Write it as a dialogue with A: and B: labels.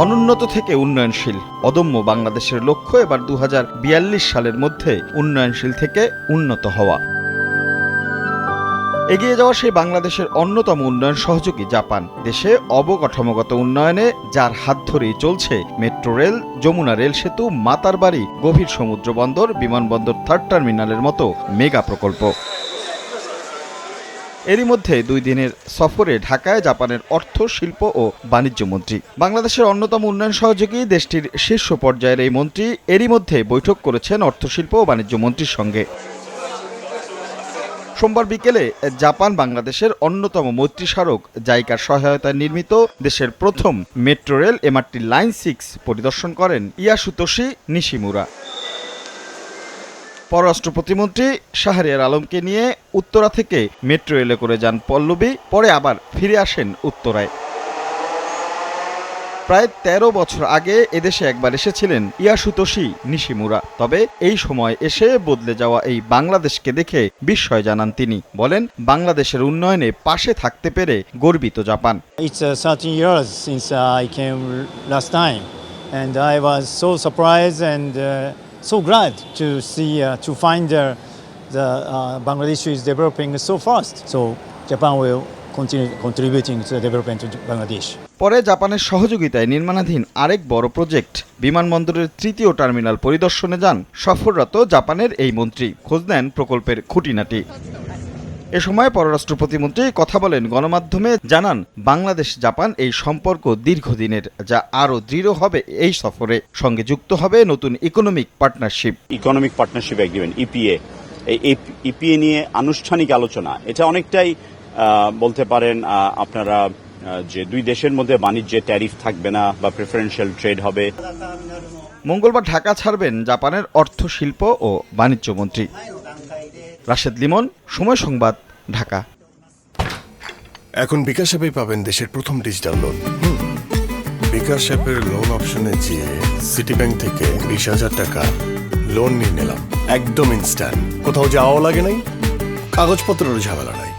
A: অনুন্নত থেকে উন্নয়নশীল অদম্য বাংলাদেশের লক্ষ্য এবার 2042 সালের মধ্যে উন্নয়নশীল থেকে উন্নত হওয়া। এগিয়ে যাওয়া সেই বাংলাদেশের অন্যতম উন্নয়ন সহযোগী জাপান। দেশে অবকাঠামোগত উন্নয়নে যার হাত ধরেই চলছে মেট্রো রেল, যমুনা রেল সেতু, মাতারবাড়ি, গভীর সমুদ্র বন্দর, বিমানবন্দর, থার্ড টার্মিনালের মতো মেগা প্রকল্প। এরই মধ্যে 2 দিনের সফরে ঢাকায় জাপানের অর্থ, শিল্প ও বাণিজ্য মন্ত্রী। বাংলাদেশের অন্যতম উন্নয়ন সহযোগী দেশটির শীর্ষ পর্যায়ের এই মন্ত্রী এরই মধ্যে বৈঠক করেছেন অর্থ, শিল্প ও বাণিজ্য মন্ত্রীর সঙ্গে। সোমবার বিকেলে জাপান বাংলাদেশের অন্যতম মৈত্রী স্মারক জাইকার সহায়তায় নির্মিত দেশের প্রথম মেট্রো রেল MRT লাইন 6 পরিদর্শন করেন ইয়াসুতোশি নিশিমুরা। পররাষ্ট্র প্রতিমন্ত্রী শাহরিয়ার আলমকে নিয়ে উত্তরা থেকে মেট্রো রেলে করে যান পল্লবী, পরে আবার ফিরে আসেন উত্তরায়। প্রায় 13 বছর আগে এদেশে একবার এসেছিলেন ইয়াসুতোশি নিশিমুরা। তবে এই সময় এসে বদলে যাওয়া এই বাংলাদেশকে দেখে বিস্ময় জানান তিনি। বলেন, বাংলাদেশের উন্নয়নে পাশে থাকতে পেরে গর্বিত Japan.
B: It's 13 years since I came last time, and I was so surprised and so glad to see to find the Bangladesh is developing so fast. So Japan will continue contributing to the development of Bangladesh.
A: পরে জাপানের সহযোগিতায় নির্মাণাধীন আরেক বড় project বিমানবন্দরের 3য় terminal পরিদর্শনে যান সফররত জাপানের এই মন্ত্রী। খোঁজ নেন প্রকল্পের খুঁটিনাটি। এ সময় পররাষ্ট্র প্রতিমন্ত্রী কথা বলেন, গণমাধ্যমে জানান বাংলাদেশ জাপান এই সম্পর্ক দীর্ঘদিনের, যা আরও দৃঢ় হবে এই সফরে। সঙ্গে যুক্ত হবে নতুন ইকোনমিক পার্টনারশিপ
C: এগ্রিমেন্ট EPA। এই EPA নিয়ে আনুষ্ঠানিক আলোচনা, এটা অনেকটাই বলতে পারেন আপনারা যে 2 দেশের মধ্যে বাণিজ্যে ট্যারিফ থাকবে না বা প্রেফারেন্সিয়াল ট্রেড হবে।
A: মঙ্গলবার ঢাকা ছাড়বেন জাপানের অর্থ, শিল্প ও বাণিজ্য মন্ত্রী। রাশেদ লিমন, সময় সংবাদ, ঢাকা।
D: এখন বিকাশ অ্যাপে পাবেন দেশের প্রথম ডিজিটাল লোন। বিকাশ অ্যাপের লোন অপশনে যেয়ে সিটি ব্যাংক থেকে 20,000 টাকা লোন নিয়ে নিলাম, একদম ইনস্ট্যান্ট। কোথাও যাওয়া লাগে নাই, কাগজপত্রেরও ঝামেলা নাই।